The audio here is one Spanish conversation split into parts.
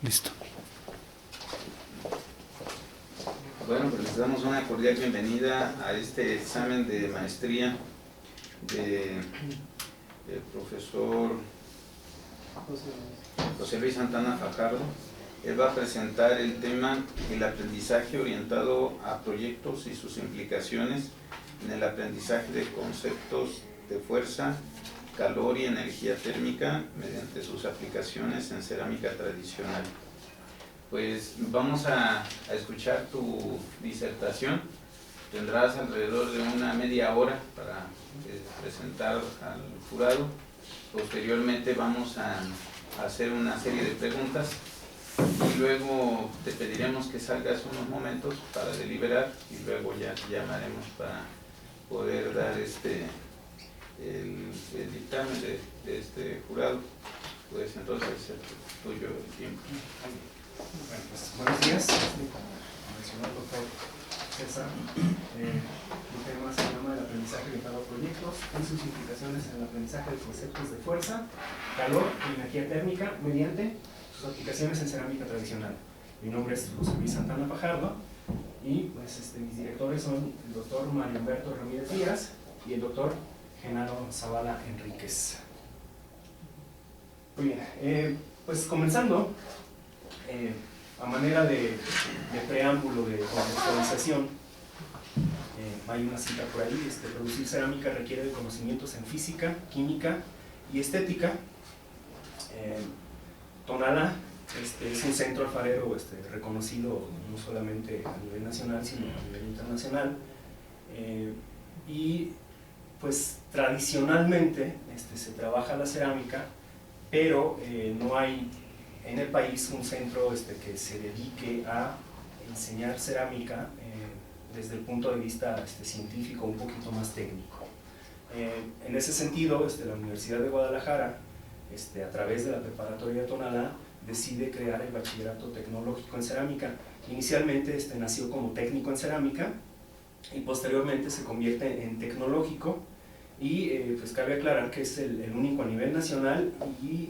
Listo. Bueno, pues les damos una cordial bienvenida a este examen de maestría del profesor José Luis Santana Fajardo. Él va a presentar el tema el aprendizaje orientado a proyectos y sus implicaciones en el aprendizaje de conceptos de fuerza, calor y energía térmica mediante sus aplicaciones en cerámica tradicional. Pues vamos a escuchar tu disertación. Tendrás alrededor de una media hora para presentar al jurado. Posteriormente vamos a hacer una serie de preguntas y luego te pediremos que salgas unos momentos para deliberar y luego ya te llamaremos para poder dar el dictamen de este jurado. Pues entonces es tuyo el tiempo. Bueno, pues, buenos días. Como mencionó el doctor César, el tema se llama el aprendizaje orientado a proyectos y sus implicaciones en el aprendizaje de conceptos de fuerza, calor y energía térmica mediante sus aplicaciones en cerámica tradicional. Mi nombre es José Luis Santana Fajardo y pues, mis directores son el doctor Mario Humberto Ramírez Díaz y el doctor Genaro Zavala Enríquez. Muy bien, pues comenzando, a manera de preámbulo, de contextualización, hay una cita por ahí: producir cerámica requiere de conocimientos en física, química y estética. Tonalá es un centro alfarero reconocido no solamente a nivel nacional, sino a nivel internacional, y pues tradicionalmente se trabaja la cerámica, pero no hay en el país un centro que se dedique a enseñar cerámica desde el punto de vista científico, un poquito más técnico. En ese sentido, la Universidad de Guadalajara, a través de la preparatoria de Tonalá, decide crear el bachillerato tecnológico en cerámica. Inicialmente nació como técnico en cerámica y posteriormente se convierte en tecnológico, y pues cabe aclarar que es el único a nivel nacional, y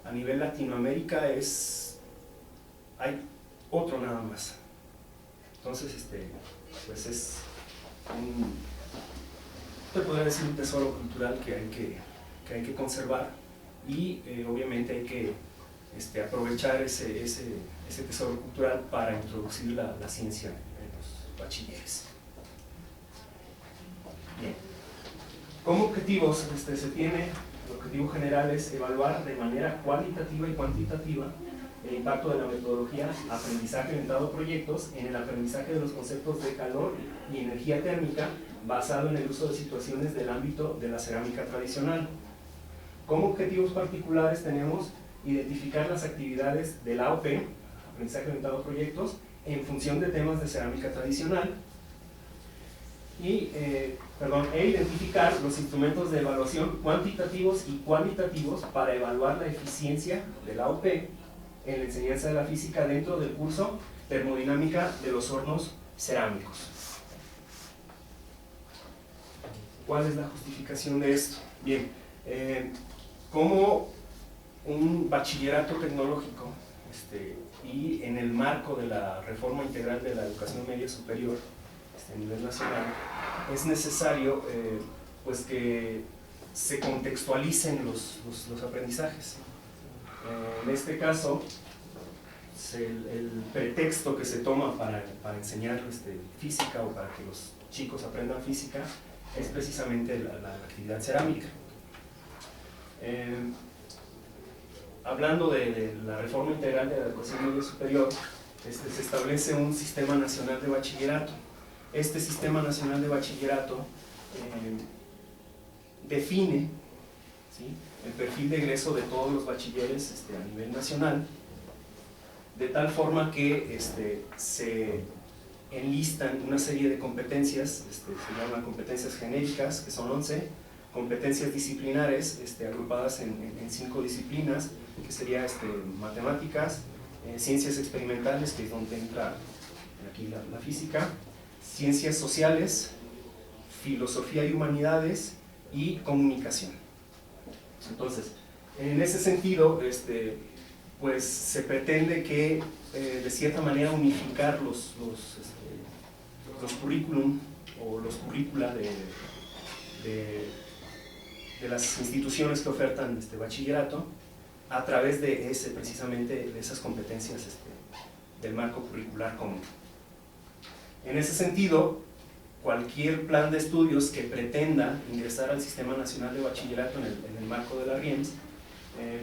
a nivel Latinoamérica hay otro nada más. Entonces, pues es te podría decir un tesoro cultural que hay que conservar, y obviamente hay que aprovechar ese tesoro cultural para introducir la ciencia en los bachilleres. Bien. Como objetivos se tiene. El objetivo general es evaluar de manera cualitativa y cuantitativa el impacto de la metodología aprendizaje orientado a proyectos en el aprendizaje de los conceptos de calor y energía térmica basado en el uso de situaciones del ámbito de la cerámica tradicional. Como objetivos particulares tenemos identificar las actividades del AOP, aprendizaje orientado a proyectos, en función de temas de cerámica tradicional, e identificar los instrumentos de evaluación cuantitativos y cualitativos para evaluar la eficiencia del AOP en la enseñanza de la física dentro del curso Termodinámica de los hornos cerámicos. ¿Cuál es la justificación de esto? Bien, como un bachillerato tecnológico y en el marco de la reforma integral de la educación media superior a nivel nacional, es necesario pues que se contextualicen los aprendizajes. En este caso, el pretexto que se toma para enseñar física, o para que los chicos aprendan física, es precisamente la actividad cerámica. Hablando de la reforma integral de la educación media superior, se establece un sistema nacional de bachillerato. Este sistema nacional de bachillerato define, ¿sí?, el perfil de egreso de todos los bachilleres a nivel nacional, de tal forma que se enlistan una serie de competencias, se llaman competencias genéricas, que son 11, competencias disciplinares agrupadas en 5 disciplinas, que sería matemáticas, ciencias experimentales, que es donde entra aquí la física, ciencias sociales, filosofía y humanidades y comunicación. Entonces, en ese sentido, pues se pretende que de cierta manera unificar los currículum o los currícula de las instituciones que ofertan bachillerato a través de precisamente de esas competencias del marco curricular común. En ese sentido, cualquier plan de estudios que pretenda ingresar al Sistema Nacional de Bachillerato en el marco de la RIEMS,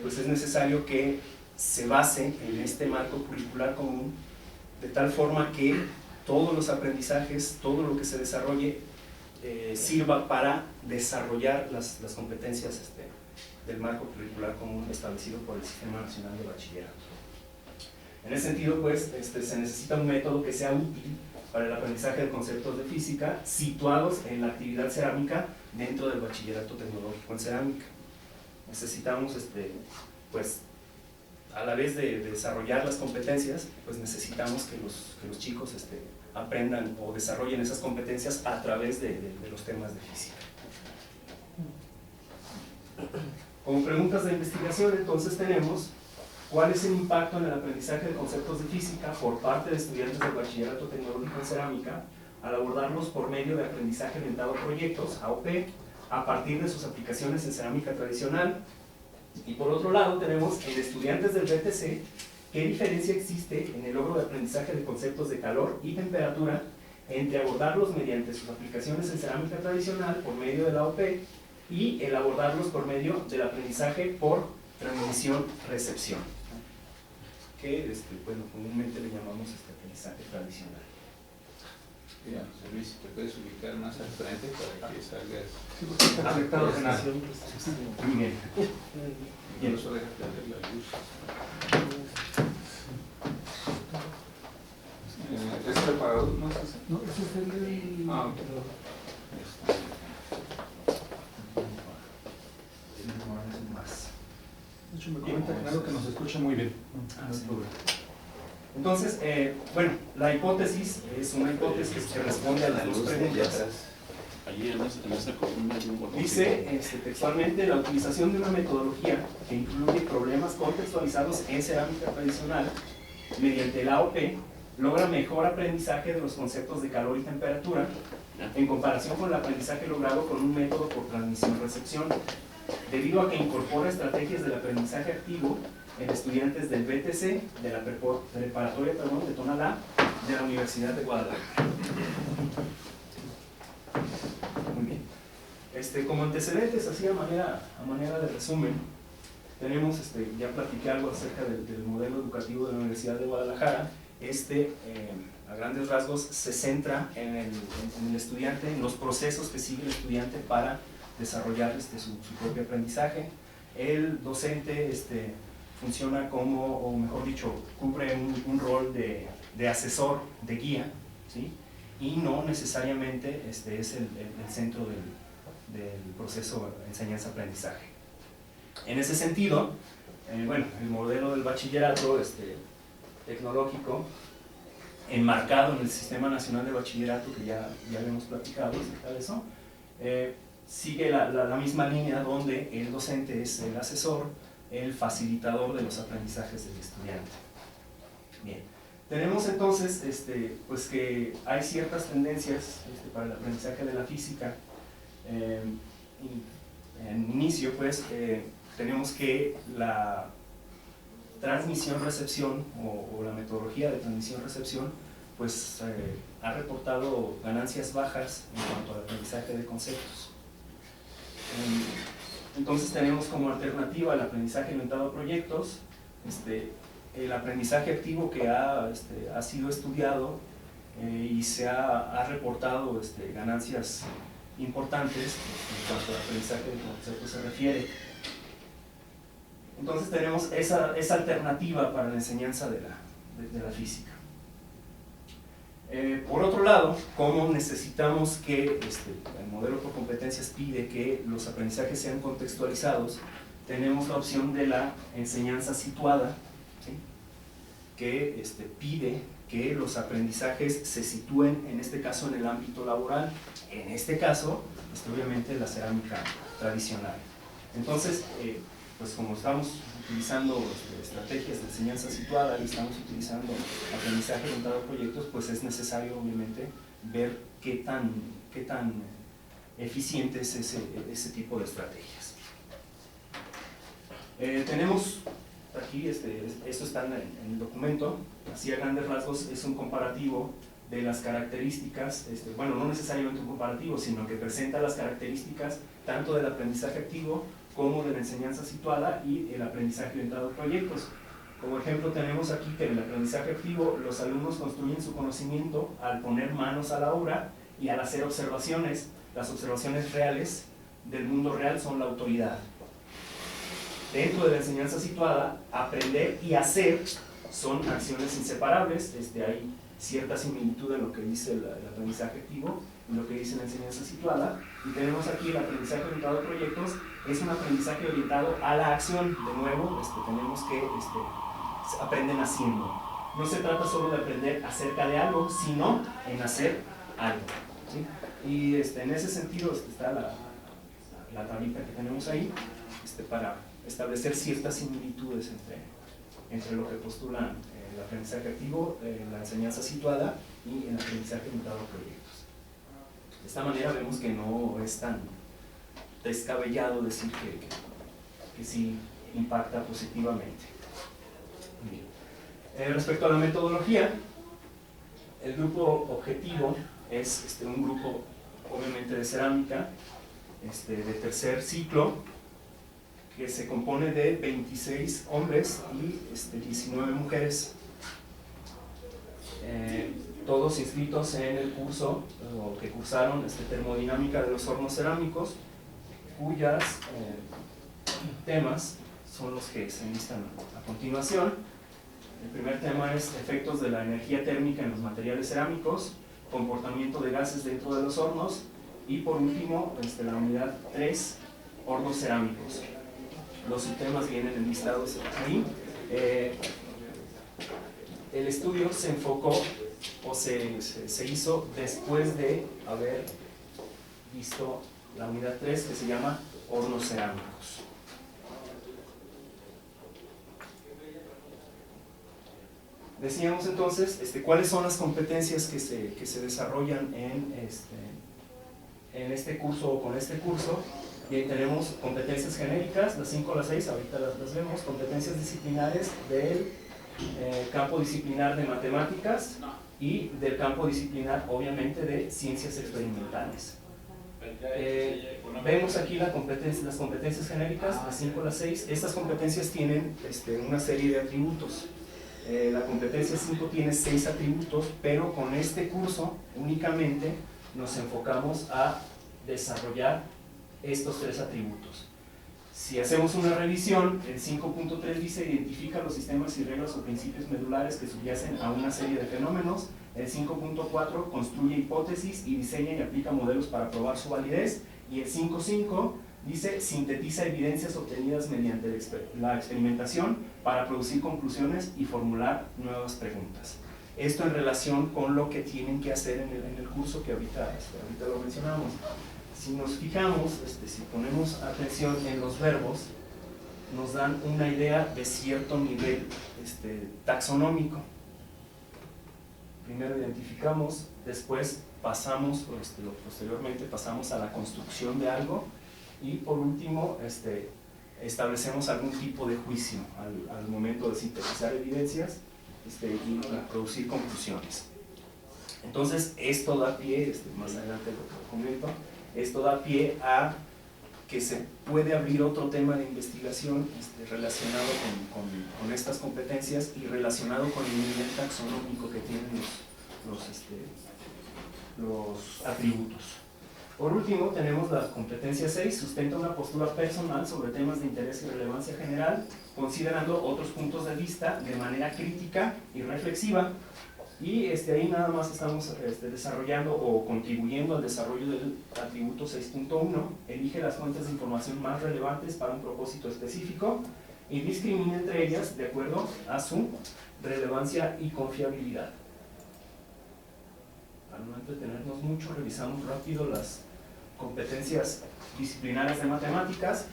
pues es necesario que se base en este marco curricular común, de tal forma que todos los aprendizajes, todo lo que se desarrolle, sirva para desarrollar las competencias del marco curricular común establecido por el Sistema Nacional de Bachillerato. En ese sentido, pues, se necesita un método que sea útil para el aprendizaje de conceptos de física situados en la actividad cerámica dentro del bachillerato tecnológico en cerámica. Necesitamos, pues, a la vez de desarrollar las competencias, pues necesitamos que los chicos aprendan o desarrollen esas competencias a través de los temas de física. Como preguntas de investigación, entonces tenemos: ¿cuál es el impacto en el aprendizaje de conceptos de física por parte de estudiantes del bachillerato tecnológico en cerámica al abordarlos por medio de aprendizaje orientado a proyectos, AOP, a partir de sus aplicaciones en cerámica tradicional? Y por otro lado tenemos en estudiantes del BTC, ¿qué diferencia existe en el logro de aprendizaje de conceptos de calor y temperatura entre abordarlos mediante sus aplicaciones en cerámica tradicional por medio de la AOP y el abordarlos por medio del aprendizaje por transmisión-recepción, que bueno, comúnmente le llamamos aprendizaje tradicional? Bien, José Luis, ¿te puedes ubicar más al frente para que salgas? Sí, porque está conectado en la... Muy bien. Incluso déjate ver la luz. ¿Es preparado? ¿No es ese? No, ese es el del... Ah, ok. De hecho, me comenta claro que nos escucha muy bien. Sí. Entonces, bueno, la hipótesis es una hipótesis que responde a las dos preguntas. Dice textualmente: la utilización de una metodología que incluye problemas contextualizados en cerámica tradicional mediante el AOP logra mejor aprendizaje de los conceptos de calor y temperatura en comparación con el aprendizaje logrado con un método por transmisión-recepción, debido a que incorpora estrategias del aprendizaje activo en estudiantes del BTC, de la preparatoria de Tonalá, de la Universidad de Guadalajara. Muy bien. Como antecedentes, así a manera de resumen, tenemos, ya platiqué algo acerca del modelo educativo de la Universidad de Guadalajara. A grandes rasgos se centra en el estudiante, en los procesos que sigue el estudiante para desarrollar su propio aprendizaje. El docente funciona como, o mejor dicho, cubre un rol de asesor, de guía, ¿sí? Y no necesariamente es el centro del proceso de enseñanza-aprendizaje. En ese sentido, bueno, el modelo del bachillerato tecnológico, enmarcado en el Sistema Nacional de Bachillerato, que ya habíamos platicado acerca de eso, sigue la misma línea, donde el docente es el asesor, el facilitador de los aprendizajes del estudiante. Bien, tenemos entonces pues que hay ciertas tendencias para el aprendizaje de la física. En inicio, pues, tenemos que la transmisión-recepción o la metodología de transmisión-recepción pues ha reportado ganancias bajas en cuanto al aprendizaje de conceptos. Entonces tenemos como alternativa el aprendizaje orientado a proyectos, el aprendizaje activo que ha sido estudiado y se ha reportado ganancias importantes en cuanto al aprendizaje de conceptos se refiere. Entonces tenemos esa alternativa para la enseñanza de la física. Por otro lado, como necesitamos que el modelo por competencias pide que los aprendizajes sean contextualizados, tenemos la opción de la enseñanza situada, ¿sí? Que pide que los aprendizajes se sitúen, en este caso, en el ámbito laboral, en este caso, obviamente, la cerámica tradicional. Entonces, pues como estamos utilizando estrategias de enseñanza situada y estamos utilizando aprendizaje orientado a proyectos, pues es necesario obviamente ver qué tan eficiente es ese tipo de estrategias. Tenemos aquí, esto está en el documento, así a grandes rasgos es un comparativo de las características, bueno, no necesariamente un comparativo, sino que presenta las características tanto del aprendizaje activo como de la enseñanza situada y el aprendizaje orientado a proyectos. Como ejemplo tenemos aquí que en el aprendizaje activo los alumnos construyen su conocimiento al poner manos a la obra y al hacer observaciones. Las observaciones reales del mundo real son la autoridad. Dentro de la enseñanza situada, aprender y hacer son acciones inseparables. Hay cierta similitud en lo que dice el aprendizaje activo y lo que dice la enseñanza situada. Y tenemos aquí el aprendizaje orientado a proyectos, es un aprendizaje orientado a la acción. De nuevo, tenemos que aprenden haciendo. No se trata solo de aprender acerca de algo, sino en hacer algo, ¿sí? Y en ese sentido está la tablita que tenemos ahí para establecer ciertas similitudes entre lo que postulan el aprendizaje activo, la enseñanza situada y el aprendizaje orientado a proyectos. De esta manera vemos que no es tan descabellado decir que sí impacta positivamente. Respecto a la metodología, el grupo objetivo es un grupo obviamente de cerámica de tercer ciclo, que se compone de 26 hombres y 19 mujeres, todos inscritos en el curso o que cursaron termodinámica de los hornos cerámicos, cuyas temas son los que se listan a continuación. El primer tema es efectos de la energía térmica en los materiales cerámicos, comportamiento de gases dentro de los hornos y por último la unidad 3, hornos cerámicos. Los subtemas vienen enlistados ahí. El estudio se enfocó o se hizo después de haber visto la unidad 3 que se llama hornos cerámicos. Decíamos entonces cuáles son las competencias que se desarrollan en este curso o con este curso. Y tenemos competencias genéricas, las 5 o las 6, ahorita las vemos, competencias disciplinares del campo disciplinar de matemáticas y del campo disciplinar, obviamente, de ciencias experimentales. Vemos aquí las competencias genéricas, las 5 o las 6. Estas competencias tienen una serie de atributos. La competencia 5 tiene 6 atributos, pero con este curso únicamente nos enfocamos a desarrollar estos 3 atributos. Si hacemos una revisión, el 5.3 dice identifica los sistemas y reglas o principios medulares que subyacen a una serie de fenómenos. El 5.4 construye hipótesis y diseña y aplica modelos para probar su validez. Y el 5.5 dice sintetiza evidencias obtenidas mediante la experimentación para producir conclusiones y formular nuevas preguntas. Esto en relación con lo que tienen que hacer en el curso que ahorita lo mencionamos. Si nos fijamos, si ponemos atención en los verbos, nos dan una idea de cierto nivel taxonómico. Primero identificamos, después pasamos, posteriormente pasamos a la construcción de algo y por último establecemos algún tipo de juicio al momento de sintetizar evidencias y producir conclusiones. Entonces esto da pie, más adelante lo comento, esto da pie a que se puede abrir otro tema de investigación relacionado con estas competencias y relacionado con el nivel taxonómico que tienen los atributos. Por último, tenemos la competencia 6, sustenta una postura personal sobre temas de interés y relevancia general, considerando otros puntos de vista de manera crítica y reflexiva. Y ahí nada más estamos desarrollando o contribuyendo al desarrollo del atributo 6.1, elige las fuentes de información más relevantes para un propósito específico y discrimina entre ellas de acuerdo a su relevancia y confiabilidad. Para no entretenernos mucho, revisamos rápido las competencias disciplinares de matemáticas.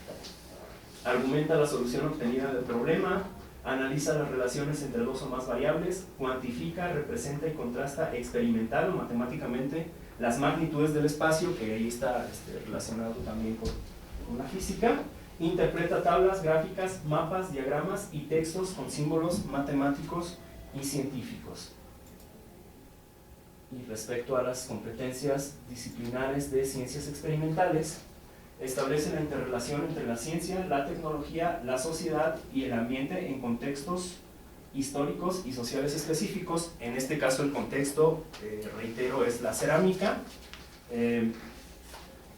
argumenta la solución obtenida del problema, analiza las relaciones entre dos o más variables, cuantifica, representa y contrasta experimental o matemáticamente las magnitudes del espacio, que ahí está relacionado también con la física, interpreta tablas, gráficas, mapas, diagramas y textos con símbolos matemáticos y científicos. Y respecto a las competencias disciplinares de ciencias experimentales, establece la interrelación entre la ciencia, la tecnología, la sociedad y el ambiente en contextos históricos y sociales específicos. En este caso el contexto, reitero, es la cerámica,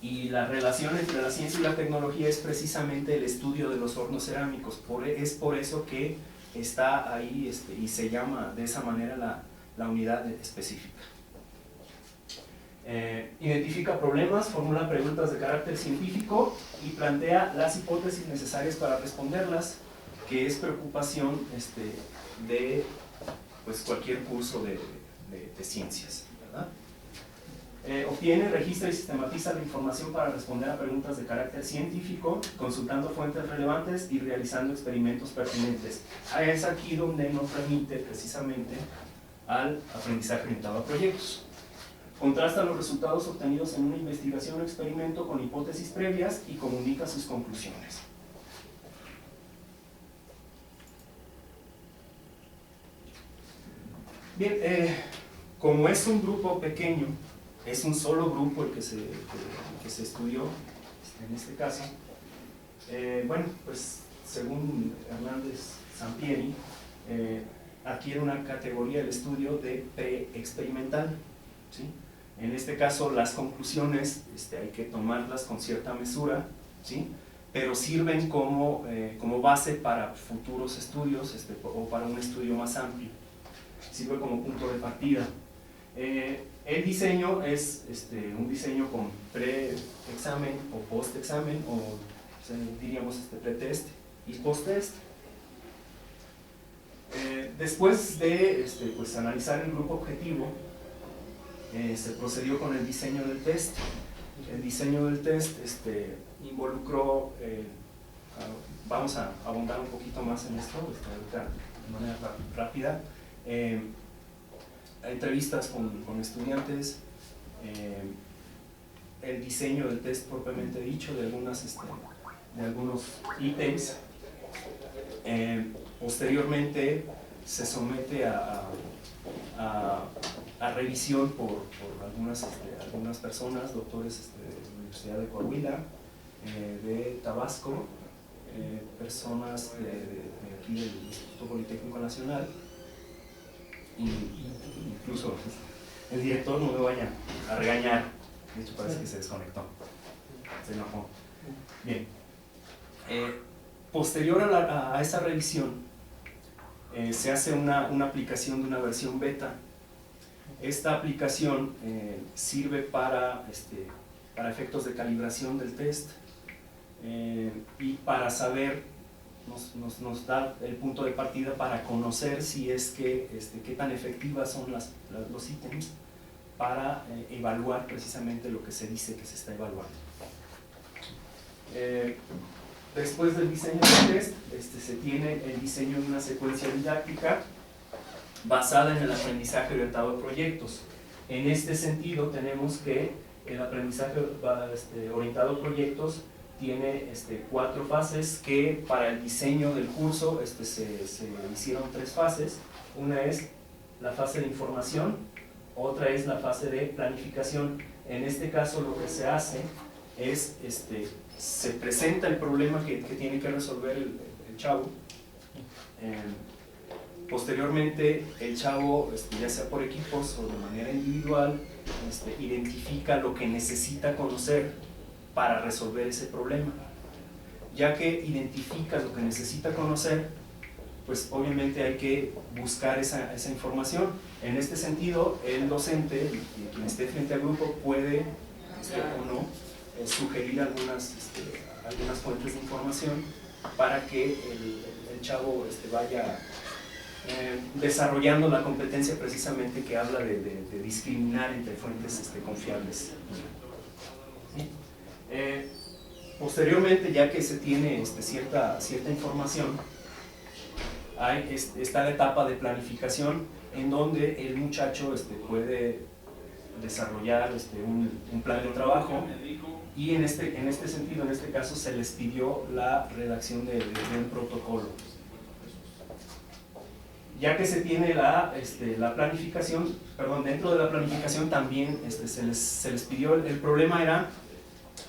y la relación entre la ciencia y la tecnología es precisamente el estudio de los hornos cerámicos. Es por eso que está ahí y se llama de esa manera la unidad específica. Identifica problemas, formula preguntas de carácter científico y plantea las hipótesis necesarias para responderlas, que es preocupación de pues, cualquier curso de ciencias, ¿verdad? Obtiene, registra y sistematiza la información para responder a preguntas de carácter científico, consultando fuentes relevantes y realizando experimentos pertinentes. Es aquí donde nos remite precisamente al aprendizaje orientado a proyectos. Contrasta los resultados obtenidos en una investigación o experimento con hipótesis previas y comunica sus conclusiones. Bien, como es un grupo pequeño, es un solo grupo el que se estudió en este caso, bueno, pues según Hernández Sampieri, adquiere una categoría el estudio de preexperimental, ¿sí? En este caso las conclusiones hay que tomarlas con cierta mesura, ¿sí? Pero sirven como base para futuros estudios o para un estudio más amplio. Sirve como punto de partida. El diseño es un diseño con pre-examen o post-examen, o diríamos pre-test y post-test. Después de pues, analizar el grupo objetivo, se procedió con el diseño del test. El diseño del test involucró, vamos a abundar un poquito más en esto de manera rápida, entrevistas con estudiantes, el diseño del test propiamente dicho, de algunos ítems. Posteriormente se somete a revisión por algunas personas, doctores de la Universidad de Coahuila, de Tabasco, personas de aquí del Instituto Politécnico Nacional, y incluso el director, no me vaya a regañar, de hecho parece que se desconectó, se enojó. Bien, posterior a esa revisión se hace una aplicación de una versión beta. Esta aplicación sirve para efectos de calibración del test, y para saber, nos da el punto de partida para conocer si es que qué tan efectivas son los ítems para evaluar precisamente lo que se dice que se está evaluando. Después del diseño del test, se tiene el diseño de una secuencia didáctica basada en el aprendizaje orientado a proyectos. En este sentido, tenemos que el aprendizaje orientado a proyectos tiene 4 fases, que para el diseño del curso se hicieron 3 fases. Una es la fase de información, otra es la fase de planificación. En este caso lo que se hace es, se presenta el problema que tiene que resolver el chavo. Posteriormente el chavo, ya sea por equipos o de manera individual, identifica lo que necesita conocer para resolver ese problema. Ya que identifica lo que necesita conocer, pues obviamente hay que buscar esa información. En este sentido, el docente, quien esté frente al grupo, puede o no sugerir algunas fuentes de información para que el chavo vaya desarrollando la competencia precisamente que habla de discriminar entre fuentes confiables. ¿Sí? Posteriormente, ya que se tiene cierta información, está la etapa de planificación en donde el muchacho puede desarrollar un plan de trabajo, y en este sentido, en este caso, se les pidió la redacción de un protocolo. Ya que se tiene la planificación, perdón, dentro de la planificación también se les pidió, el problema era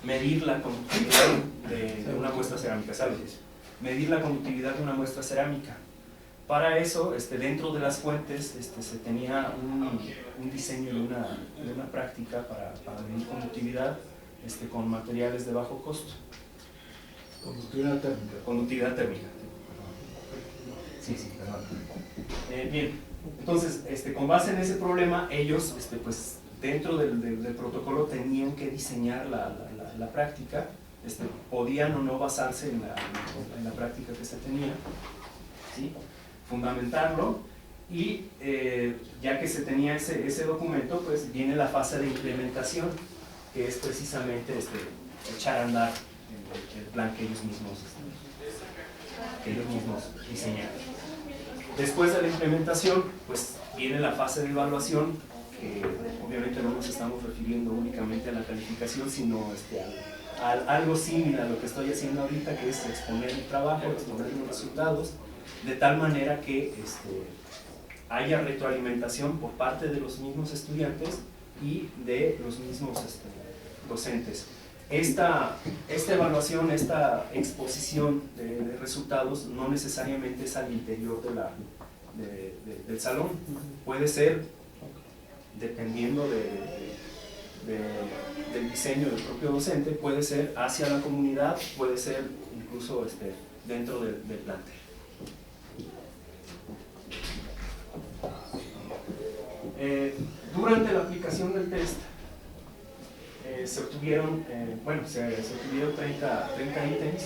medir la conductividad de una muestra cerámica, ¿sabes? Medir la conductividad de una muestra cerámica. Para eso, dentro de las fuentes, se tenía un diseño de una práctica para medir conductividad con materiales de bajo costo. Conductividad térmica. Conductividad térmica. Sí, perdón. Bien, entonces, con base en ese problema, ellos, pues, dentro del protocolo tenían que diseñar la práctica, podían o no basarse en la práctica que se tenía, ¿sí? Fundamentarlo, y ya que se tenía ese documento, pues viene la fase de implementación, que es precisamente echar a andar el plan que ellos mismos diseñaron. Después de la implementación, pues viene la fase de evaluación, que obviamente no nos estamos refiriendo únicamente a la calificación, sino a algo similar a lo que estoy haciendo ahorita, que es exponer el trabajo, exponer los resultados, de tal manera que haya retroalimentación por parte de los mismos estudiantes y de los mismos docentes. Esta evaluación, esta exposición de resultados no necesariamente es al interior del salón, puede ser, dependiendo del diseño del propio docente, puede ser hacia la comunidad, puede ser incluso dentro del plantel. Durante la aplicación del test se obtuvieron 30 ítems.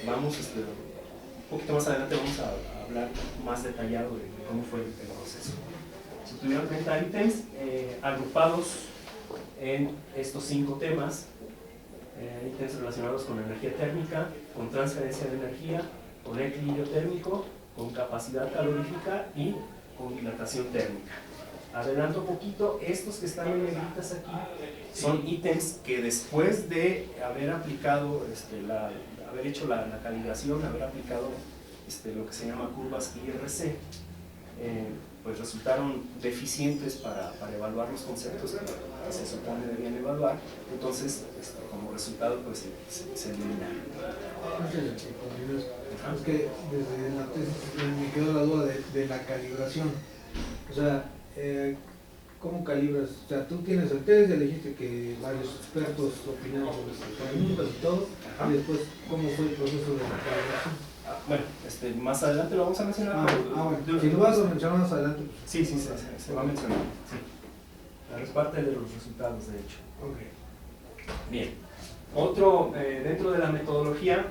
Vamos, un poquito más adelante vamos a hablar más detallado de cómo fue el proceso. Se obtuvieron 30 ítems agrupados en estos 5 temas, ítems relacionados con energía térmica, con transferencia de energía, con equilibrio térmico, con capacidad calorífica y con dilatación térmica. Adelanto un poquito, estos que están en negritas aquí son ítems que después de haber aplicado, haber hecho la calibración, haber aplicado lo que se llama curvas IRC, pues resultaron deficientes para evaluar los conceptos que se supone debían evaluar. Entonces, como resultado, pues se eliminan. Es que desde la tesis me quedó la duda de la calibración. O sea, ¿cómo calibras? O sea, tú tienes el test, ya dijiste que varios expertos opinaron sobre estas preguntas y todo, y después, ¿cómo fue el proceso de la calibración? Bueno, más adelante lo vamos a mencionar. Bueno, si lo vas a mencionar más adelante. Sí, se va a mencionar. Sí. Es parte de los resultados, de hecho. Okay. Bien. Otro, dentro de la metodología,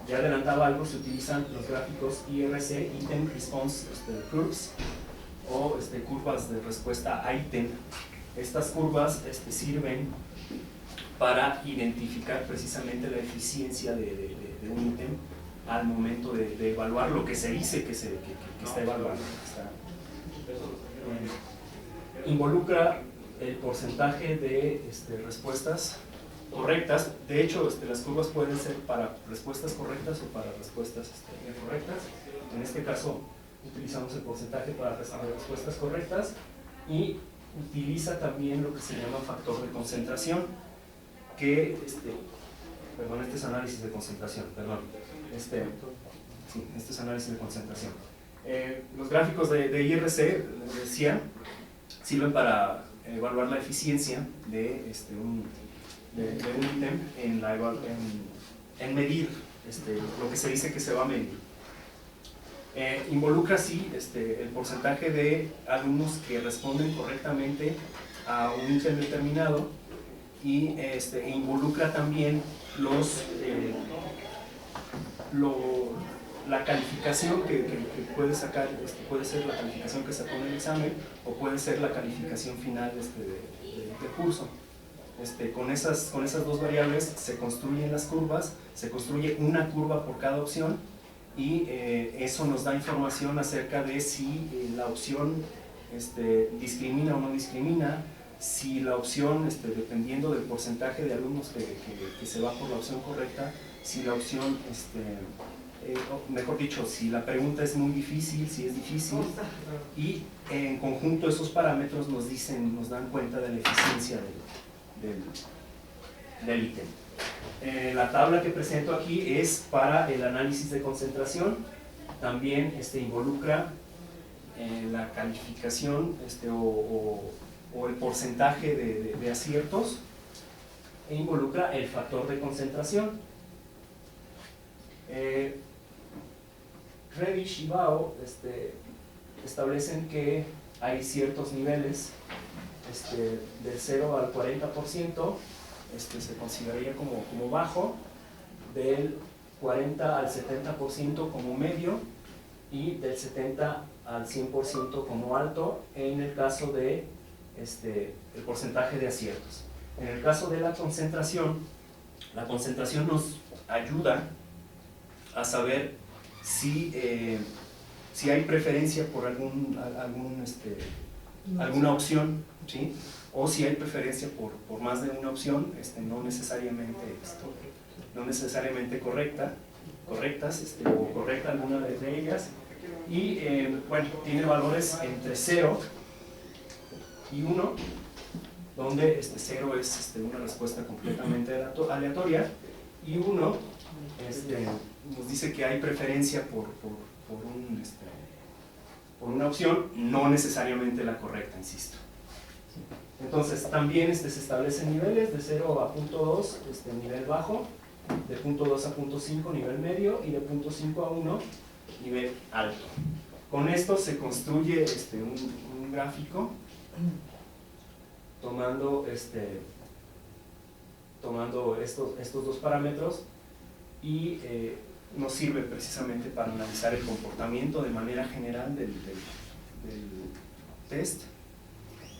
ya adelantaba algo, se utilizan los gráficos IRC, Item Response Curves, o curvas de respuesta a ítem. Estas curvas sirven para identificar precisamente la eficiencia de un ítem al momento de evaluar lo que se dice que está evaluando. Involucra el porcentaje de respuestas correctas. De hecho, las curvas pueden ser para respuestas correctas o para respuestas incorrectas. En este caso, utilizamos el porcentaje para respuestas correctas, y utiliza también lo que se llama factor de concentración, que, este es análisis de concentración, este es análisis de concentración. Los gráficos de IRC, les decía, sirven para evaluar la eficiencia de un ítem en medir lo que se dice que se va a medir. Involucra así el porcentaje de alumnos que responden correctamente a un ítem determinado, y involucra también la calificación que puede sacar, puede ser la calificación que sacó en el examen, o puede ser la calificación final del curso. con esas dos variables se construyen las curvas, se construye una curva por cada opción y eso nos da información acerca de si la opción discrimina o no discrimina, si la opción, dependiendo del porcentaje de alumnos que se va por la opción correcta, si la opción, mejor dicho, si la pregunta es muy difícil, si es difícil, y en conjunto esos parámetros nos dan cuenta de la eficiencia del ítem. La tabla que presento aquí es para el análisis de concentración, también involucra la calificación o el porcentaje de aciertos e involucra el factor de concentración. Rebish y Bao establecen que hay ciertos niveles del 0 al 40% se consideraría como bajo, del 40 al 70% como medio y del 70 al 100% como alto en el caso de el porcentaje de aciertos. En el caso de la concentración nos ayuda a saber si hay preferencia por alguna opción, ¿sí? O si hay preferencia por más de una opción, no necesariamente correctas, o correcta alguna de ellas. Y bueno, tiene valores entre 0 y 1, donde 0 es una respuesta completamente aleatoria y 1 nos dice que hay preferencia por una opción, no necesariamente la correcta, insisto. Entonces también se establecen niveles de 0 a 0.2, nivel bajo, de 0.2 a 0.5 nivel medio y de 0.5 a 1 nivel alto. Con esto se construye un gráfico tomando estos dos parámetros y nos sirve precisamente para analizar el comportamiento de manera general del test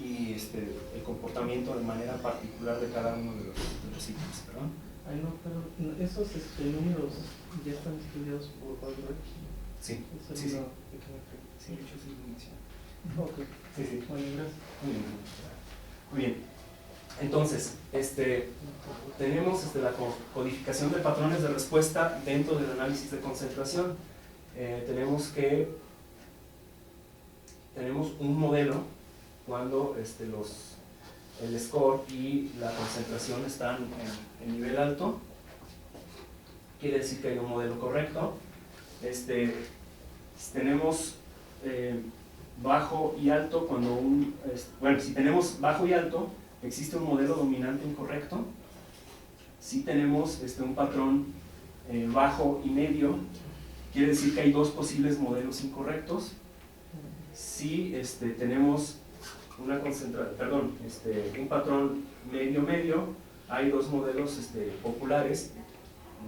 y el comportamiento de manera particular de cada uno de los ítems, ¿perdón? Ay, no, pero esos números ya están estudiados por Goldberg. Sí, Es sí, sí. una pequeña pregunta. Sí, de hecho sí lo mencioné. Ok, Sí, sí. bueno, gracias. Muy bien. Entonces, tenemos la codificación de patrones de respuesta dentro del análisis de concentración. Tenemos un modelo cuando el score y la concentración están en nivel alto. Quiere decir que hay un modelo correcto. Tenemos bajo y alto cuando si tenemos bajo y alto, existe un modelo dominante incorrecto. Si tenemos un patrón bajo y medio, quiere decir que hay dos posibles modelos incorrectos. Si tenemos un patrón medio-medio, hay dos modelos populares,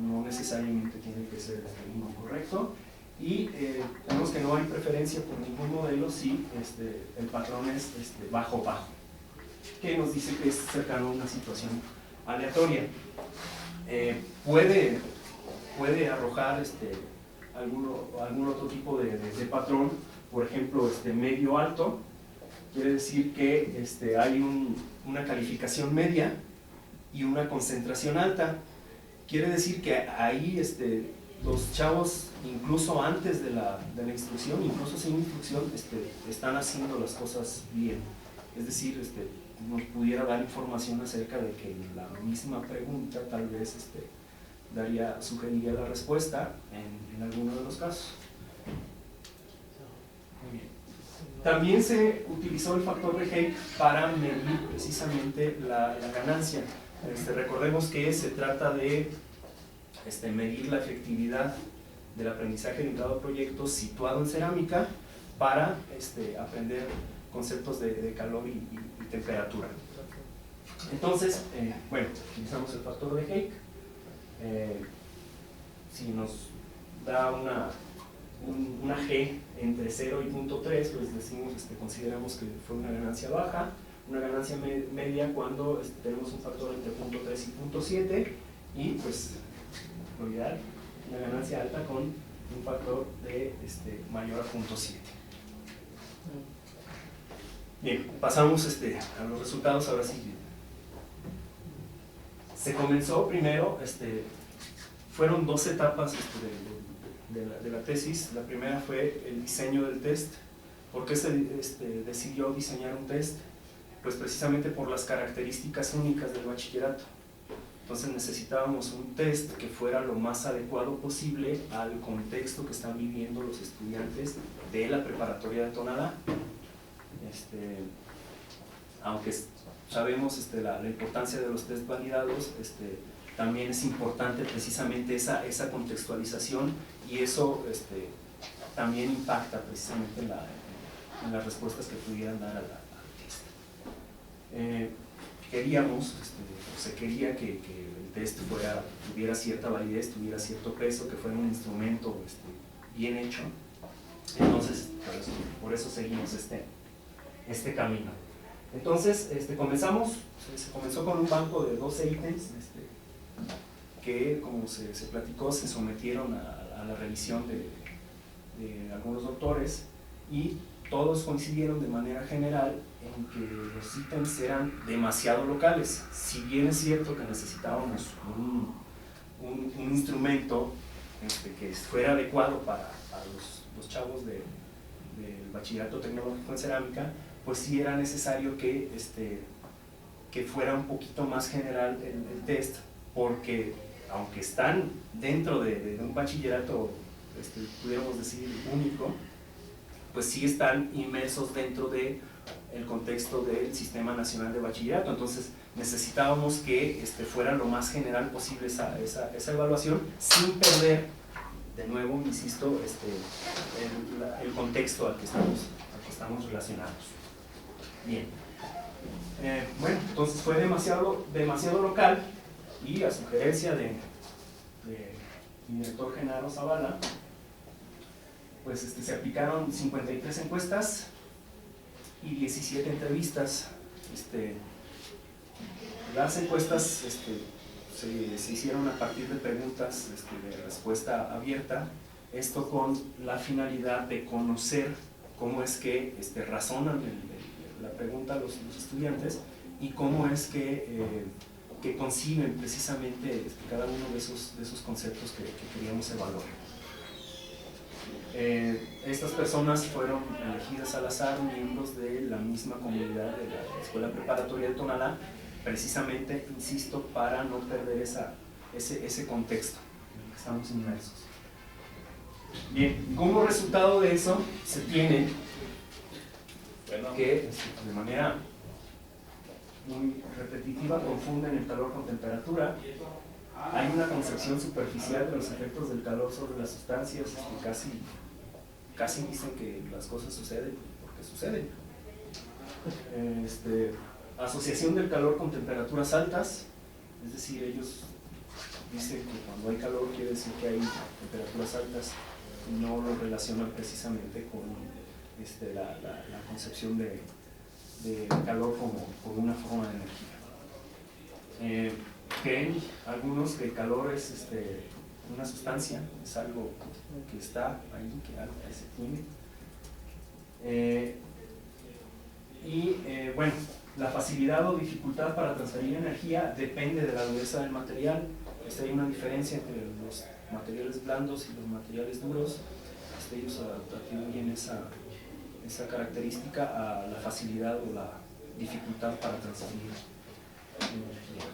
no necesariamente tiene que ser uno correcto. Y tenemos que no hay preferencia por ningún modelo si el patrón es bajo-bajo, que nos dice que es cercano a una situación aleatoria. Puede arrojar algún otro tipo de patrón, por ejemplo medio-alto, quiere decir que hay una calificación media y una concentración alta. Quiere decir que ahí los chavos, incluso antes de la instrucción, incluso sin instrucción, están haciendo las cosas bien. Es decir, nos pudiera dar información acerca de que la misma pregunta tal vez sugeriría la respuesta en alguno de los casos. Muy bien. También se utilizó el factor de Hake para medir precisamente la ganancia. Recordemos que se trata de medir la efectividad del aprendizaje orientado a proyectos situado en cerámica para aprender conceptos de calor y temperatura. Entonces, bueno, utilizamos el factor de Hake. Si nos da una G entre 0 y 0.3, pues decimos, consideramos que fue una ganancia baja. una ganancia media cuando tenemos un factor entre 0.3 y 0.7, y pues lo ideal, una ganancia alta con un factor de mayor a 0.7. Bien, pasamos a los resultados. Ahora sí. Se comenzó primero, fueron dos etapas de la tesis. La primera fue el diseño del test. ¿Por qué se decidió diseñar un test? Pues precisamente por las características únicas del bachillerato. Entonces necesitábamos un test que fuera lo más adecuado posible al contexto que están viviendo los estudiantes de la preparatoria de Tonalá. Aunque sabemos la importancia de los test validados, también es importante precisamente esa contextualización, y eso también impacta precisamente en las respuestas que pudieran dar al test. Se quería que el test tuviera cierta validez, tuviera cierto peso, que fuera un instrumento bien hecho. Entonces, por eso seguimos este camino. Entonces, se comenzó con un banco de 12 ítems que, como se platicó, se sometieron a la revisión de algunos doctores, y todos coincidieron de manera general en que los ítems eran demasiado locales. Si bien es cierto que necesitábamos un instrumento que fuera adecuado para los chavos del bachillerato tecnológico en cerámica, pues sí era necesario que fuera un poquito más general el test, porque aunque están dentro de un bachillerato, pudiéramos decir, único, pues sí están inmersos dentro del contexto del Sistema Nacional de Bachillerato. Entonces necesitábamos que fuera lo más general posible esa evaluación, sin perder, de nuevo, insisto, el contexto al que estamos relacionados. Bien. Bueno, entonces fue demasiado local, y a sugerencia de mi director Genaro Zavala, pues se aplicaron 53 encuestas y 17 entrevistas. Las encuestas se hicieron a partir de preguntas de respuesta abierta, esto con la finalidad de conocer cómo es que razonan la pregunta a los estudiantes, y cómo es que conciben precisamente cada uno de esos conceptos que queríamos evaluar. Estas personas fueron elegidas al azar, miembros de la misma comunidad de la Escuela Preparatoria de Tonalá, precisamente, insisto, para no perder ese contexto en el que estamos inmersos. Bien, como resultado de eso, se tiene que de manera muy repetitiva confunden el calor con temperatura. Hay una concepción superficial de los efectos del calor sobre las sustancias, casi dicen que las cosas suceden porque suceden. Asociación del calor con temperaturas altas, es decir, ellos dicen que cuando hay calor quiere decir que hay temperaturas altas, y no lo relacionan precisamente con la concepción de calor como una forma de energía. Creen algunos que el calor es una sustancia, es algo que está ahí, que se tiene. Bueno, la facilidad o dificultad para transferir energía depende de la dureza del material. Hay una diferencia entre los materiales blandos y los materiales duros. Ellos atribuyen esa característica a la facilidad o la dificultad para transferir energía.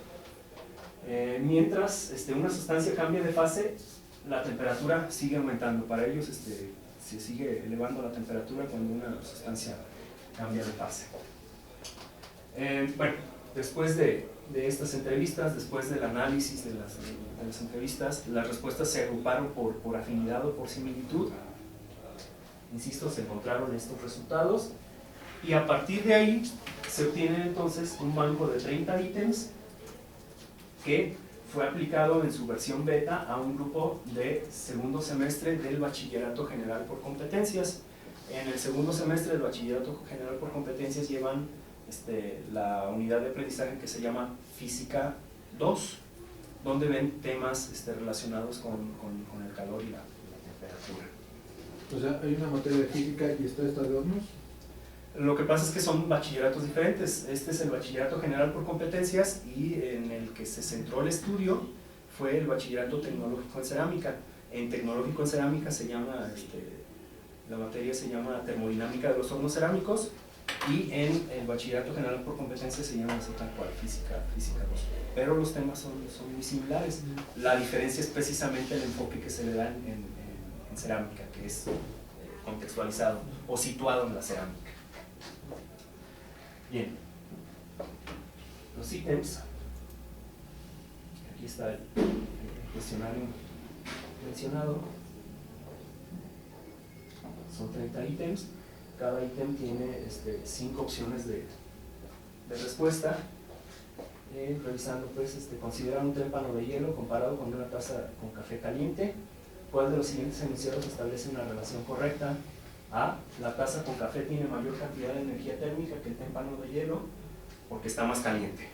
Mientras una sustancia cambia de fase, la temperatura sigue aumentando. Para ellos se sigue elevando la temperatura cuando una sustancia cambia de fase. Bueno, después de estas entrevistas, después del análisis de las entrevistas, las respuestas se agruparon por afinidad o por similitud. Insisto, se encontraron estos resultados, y a partir de ahí se obtiene entonces un banco de 30 ítems que fue aplicado en su versión beta a un grupo de segundo semestre del Bachillerato General por Competencias. En el segundo semestre del Bachillerato General por Competencias llevan la unidad de aprendizaje que se llama Física 2, donde ven temas relacionados con el calor y la temperatura. O sea, hay una materia de física y está esta de hornos. Lo que pasa es que son bachilleratos diferentes. Este es el bachillerato general por competencias, y en el que se centró el estudio fue el bachillerato tecnológico en cerámica. En tecnológico en cerámica se llama, la materia se llama termodinámica de los hornos cerámicos, y en el bachillerato general por competencias se llama así tal cual, física 2. Pero los temas son muy similares. La diferencia es precisamente el enfoque que se le da en cerámica, que es contextualizado o situado en la cerámica. Bien, los ítems, aquí está el cuestionario mencionado, son 30 ítems, cada ítem tiene 5 opciones de respuesta. Revisando, pues, considerar un témpano de hielo comparado con una taza con café caliente. ¿Cuál de los siguientes enunciados establece una relación correcta? A. La taza con café tiene mayor cantidad de energía térmica que el témpano de hielo porque está más caliente.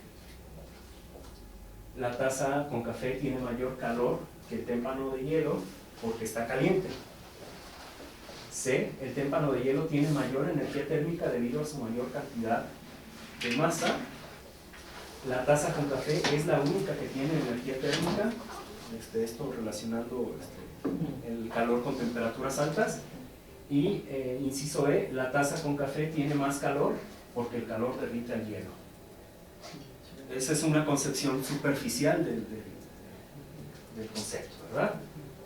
La taza con café tiene mayor calor que el témpano de hielo porque está caliente. C. El témpano de hielo tiene mayor energía térmica debido a su mayor cantidad de masa. La taza con café es la única que tiene energía térmica. Esto relacionando el calor con temperaturas altas. Y inciso E, la taza con café tiene más calor porque el calor derrite el hielo. Esa es una concepción superficial del concepto, ¿verdad?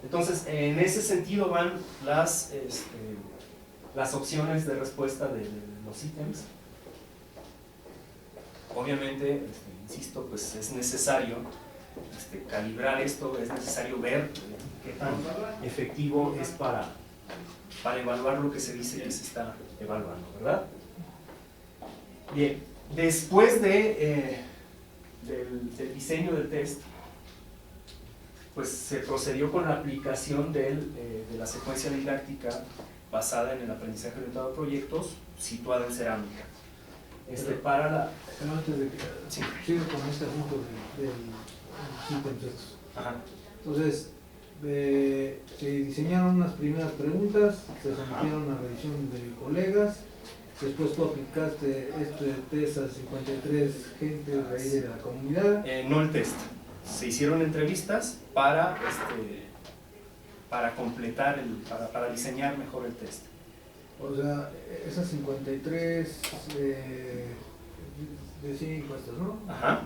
Entonces, en ese sentido van las opciones de respuesta de los ítems. Obviamente, insisto, pues es necesario calibrar esto, es necesario ver qué tan efectivo es para evaluar lo que se dice que se está evaluando, ¿verdad? Bien, después del diseño del test, pues se procedió con la aplicación de la secuencia didáctica basada en el aprendizaje orientado a proyectos, situada en cerámica. Para la... Pero antes de que Sí. siga con este asunto del ítems estos. Ajá. Entonces, se diseñaron unas primeras preguntas, se sometieron a revisión de colegas, después tú aplicaste este test a 53 gente de ahí de la comunidad. No el test. Se hicieron entrevistas para completar, para diseñar mejor el test. O sea, esas 53 de 100 encuestas, ¿no? Ajá.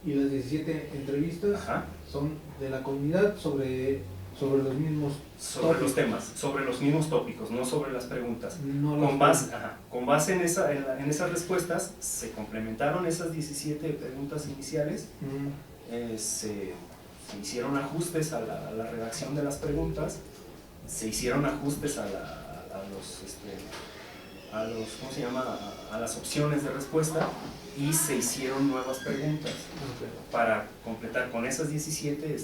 Y las 17 entrevistas Ajá. son de la comunidad sobre los mismos Sobre los temas, sobre los mismos tópicos, no sobre las preguntas. No Con base en esas respuestas, se complementaron esas 17 preguntas iniciales, se hicieron ajustes a la redacción de las preguntas, se hicieron ajustes a ¿cómo se llama? A las opciones de respuesta, y se hicieron nuevas preguntas para completar con esas 17,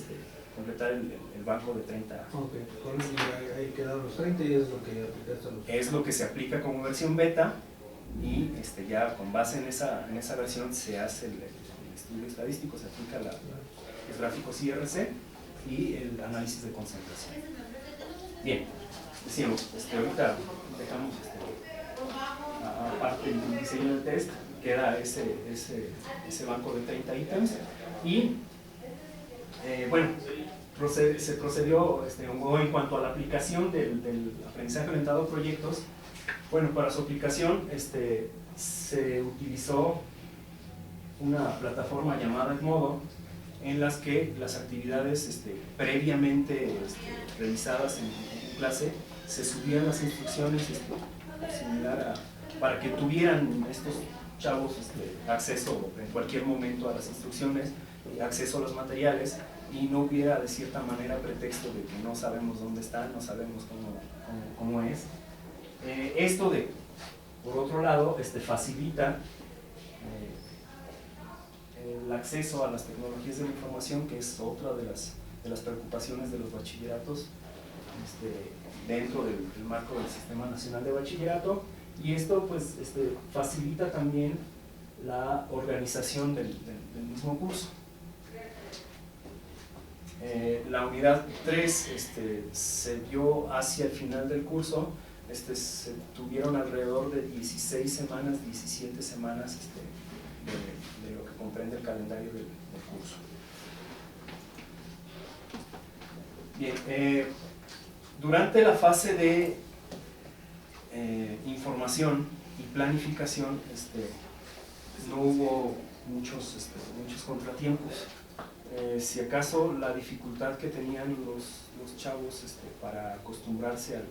completar el banco de 30. Ok, con eso ahí quedaron los 30 y es lo que aplicaste a los... Es lo que se aplica como versión beta, y ya con base en esa versión se hace el estudio estadístico, se aplica los gráficos IRC y el análisis de concentración. Bien, decíamos, ahorita dejamos aparte el diseño del test, queda ese banco de 30 ítems, y bueno, se procedió en cuanto a la aplicación del aprendizaje orientado a proyectos. Bueno, para su aplicación se utilizó una plataforma llamada Edmodo, en las que las actividades previamente realizadas en clase se subían las instrucciones similar para que tuvieran estos chavos acceso en cualquier momento a las instrucciones, acceso a los materiales, y no hubiera de cierta manera pretexto de que no sabemos dónde están, no sabemos cómo es. Esto por otro lado, facilita el acceso a las tecnologías de la información, que es otra de las preocupaciones de los bachilleratos dentro del marco del Sistema Nacional de Bachillerato, y esto pues facilita también la organización del mismo curso. La unidad 3 se dio hacia el final del curso. Se tuvieron alrededor de 16 semanas, 17 semanas de lo que comprende el calendario del curso. Bien, durante la fase de información y planificación no hubo muchos contratiempos. Si acaso la dificultad que tenían los chavos para acostumbrarse a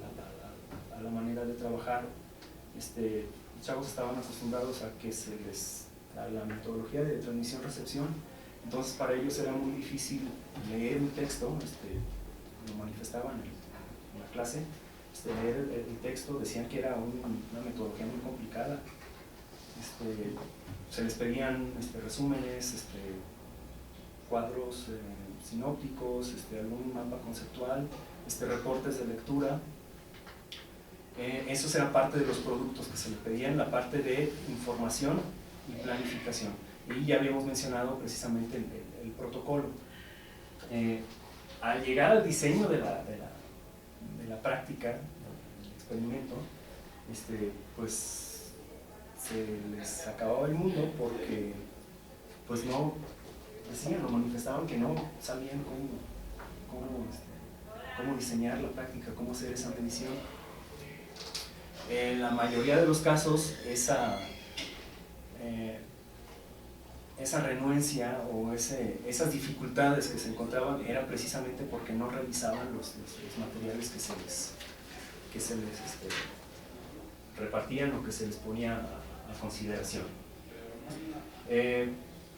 la manera de trabajar, los chavos estaban acostumbrados a la metodología de transmisión-recepción, entonces para ellos era muy difícil leer un texto, lo manifestaban en la clase, leer el texto, decían que era una metodología muy complicada. Se les pedían resúmenes, cuadros sinópticos, algún mapa conceptual, reportes de lectura. Esos eran parte de los productos que se les pedían, la parte de información y planificación. Y ya habíamos mencionado precisamente el protocolo. Al llegar al diseño de la práctica, del experimento, pues se les acababa el mundo porque pues no decían o manifestaban que no sabían cómo diseñar la práctica, cómo hacer esa medición. En la mayoría de los casos esa renuencia o esas dificultades que se encontraban era precisamente porque no revisaban los materiales que se les repartían o que se les ponía a consideración.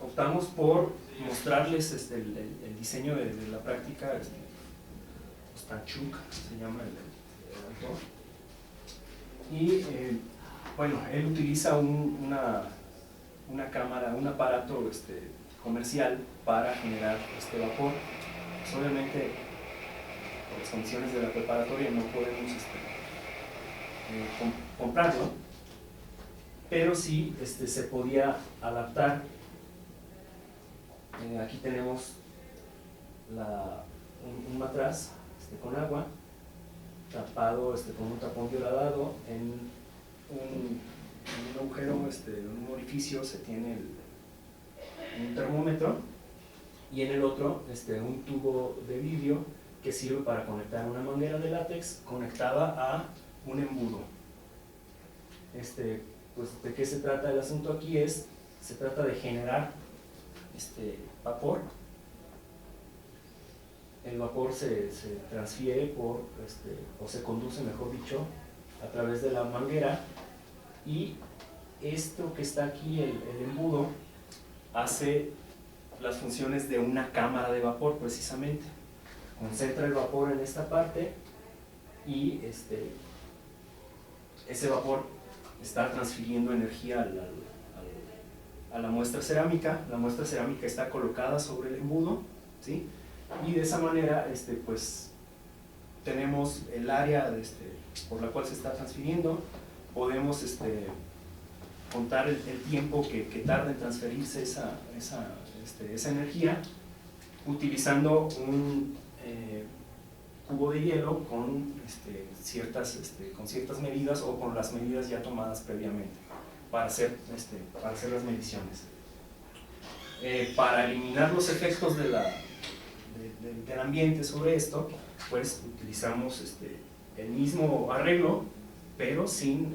Optamos por mostrarles el diseño de la práctica. Stanchuk se llama el autor, y bueno, él utiliza una cámara, un aparato comercial para generar vapor. Pues obviamente por las condiciones de la preparatoria no podemos comprarlo, pero sí se podía adaptar. Aquí tenemos un matraz con agua tapado con un tapón dioradado. En un agujero, en un orificio se tiene un termómetro, y en el otro un tubo de vidrio que sirve para conectar una manguera de látex conectada a un embudo. Pues, ¿de qué se trata el asunto aquí? Se trata de generar vapor. El vapor se transfiere o se conduce, mejor dicho, a través de la manguera, y esto que está aquí, el embudo, hace las funciones de una cámara de vapor precisamente. Concentra el vapor en esta parte y ese vapor está transfiriendo energía a la muestra cerámica. La muestra cerámica está colocada sobre el embudo, ¿sí? Y de esa manera pues tenemos el área por la cual se está transfiriendo. Podemos contar el tiempo que tarda en transferirse esa energía, utilizando un cubo de hielo con ciertas medidas, o con las medidas ya tomadas previamente para hacer las mediciones. Para eliminar los efectos del ambiente sobre esto, pues utilizamos el mismo arreglo, pero sin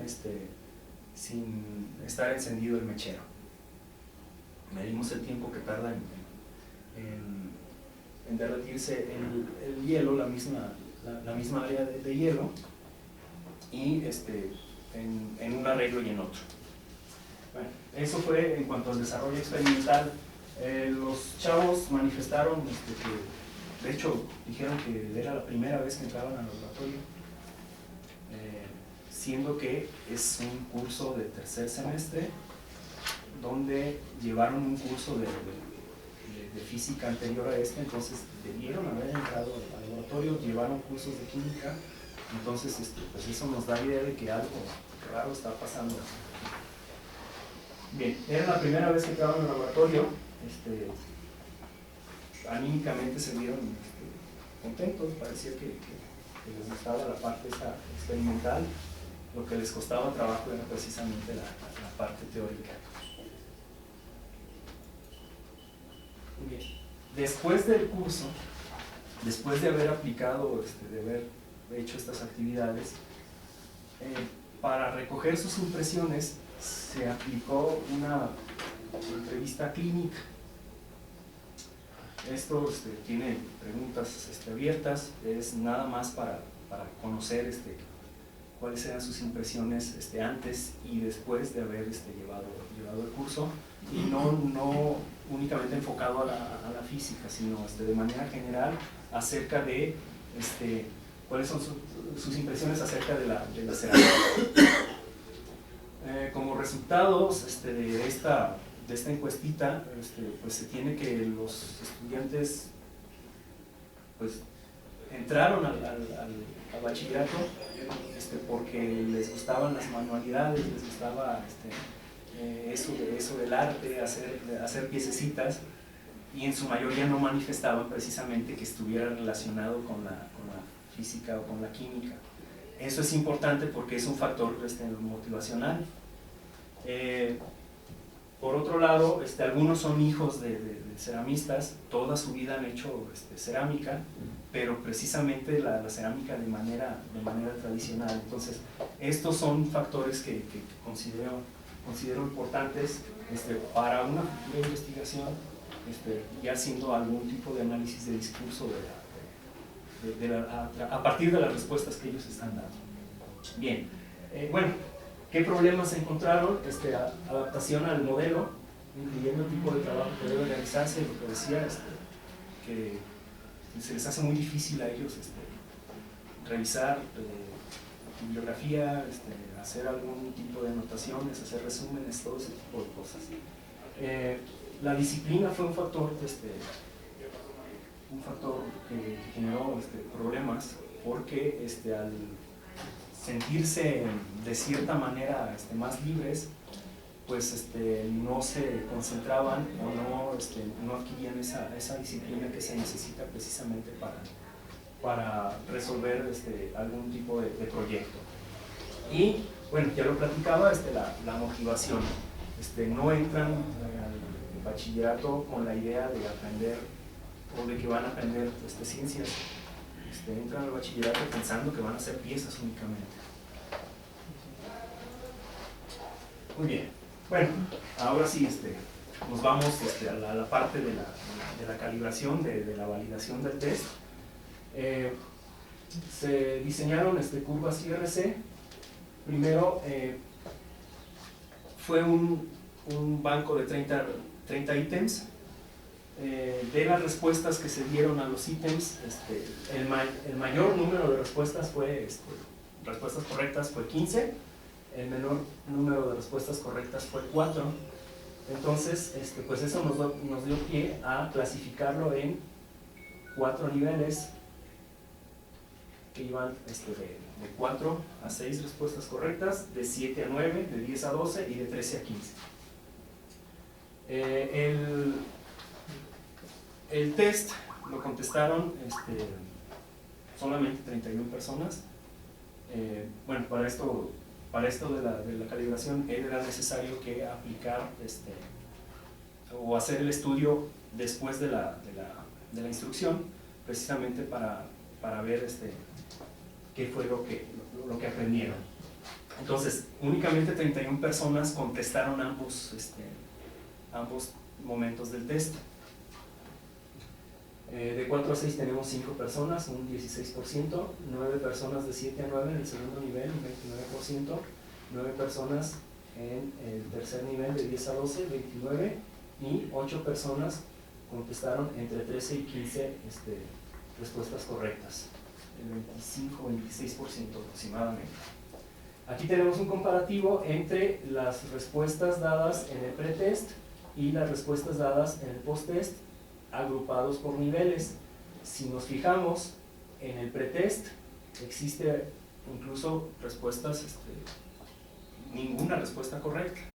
estar encendido el mechero. Medimos el tiempo que tarda en derretirse el hielo, la misma área de hielo, y en un arreglo y en otro. Bueno, eso fue en cuanto al desarrollo experimental. Los chavos manifestaron que, de hecho, dijeron que era la primera vez que entraban al laboratorio, siendo que es un curso de tercer semestre, donde llevaron un curso de física anterior a entonces debieron haber entrado al laboratorio, llevaron cursos de química. Entonces pues eso nos da idea de que algo raro está pasando. Bien, era la primera vez que entraban en el laboratorio, anímicamente se vieron contentos, parecía que les gustaba la parte esta experimental, lo que les costaba trabajo era precisamente la parte teórica. Bien. Después del curso, después de haber aplicado, de haber hecho estas actividades, para recoger sus impresiones se aplicó una entrevista clínica. Esto tiene preguntas abiertas, es nada más para conocer cuáles eran sus impresiones antes y después de haber llevado el curso, y no únicamente enfocado a la física, sino de manera general acerca de cuáles son sus impresiones acerca de la cerámica. Como resultados de esta encuestita, pues se tiene que los estudiantes pues entraron al bachillerato porque les gustaban las manualidades, les gustaba eso del arte, hacer piececitas, y en su mayoría no manifestaban precisamente que estuviera relacionado con la física o con la química. Eso es importante porque es un factor motivacional. Por otro lado, algunos son hijos de ceramistas, toda su vida han hecho cerámica, pero precisamente la cerámica de manera tradicional. Entonces, estos son factores que considero importantes para una futura investigación, ya haciendo algún tipo de análisis de discurso a partir de las respuestas que ellos están dando. Bien, bueno, ¿qué problemas se encontraron? Adaptación al modelo, incluyendo el tipo de trabajo que debe realizarse, lo que decía, que se les hace muy difícil a ellos revisar bibliografía, hacer algún tipo de anotaciones, hacer resúmenes, todo ese tipo de cosas. La disciplina fue un factor que generó problemas, porque al sentirse de cierta manera más libres, pues no se concentraban o no adquirían esa disciplina que se necesita precisamente para resolver algún tipo de proyecto. Y bueno, ya lo platicaba, la motivación. No entran al bachillerato con la idea de aprender o de que van a aprender ciencias. Entran al bachillerato pensando que van a hacer piezas únicamente. Muy bien. Bueno, ahora sí nos vamos a la parte de la calibración, de la validación del test. Se diseñaron curvas IRC. Primero fue un banco de 30 ítems. De las respuestas que se dieron a los ítems, el mayor número de respuestas respuestas correctas fue 15, el menor número de respuestas correctas fue 4. Entonces, pues eso nos dio pie a clasificarlo en 4 niveles que iban de 4 a 6 respuestas correctas, de 7 a 9, de 10 a 12 y de 13 a 15. El test lo contestaron solamente 31 personas. Bueno, para esto de la calibración era necesario que aplicar o hacer el estudio después de la instrucción, precisamente para ver qué fue lo que aprendieron. Entonces, únicamente 31 personas contestaron ambos momentos del test. De 4 a 6 tenemos 5 personas, un 16%, 9 personas de 7 a 9 en el segundo nivel, un 29%, 9 personas en el tercer nivel de 10 a 12, 29%, y 8 personas contestaron entre 13 y 15 respuestas correctas, el 25 o 26% aproximadamente. Aquí tenemos un comparativo entre las respuestas dadas en el pretest y las respuestas dadas en el posttest, agrupados por niveles. Si nos fijamos en el pretest, existe incluso respuestas, ninguna respuesta correcta.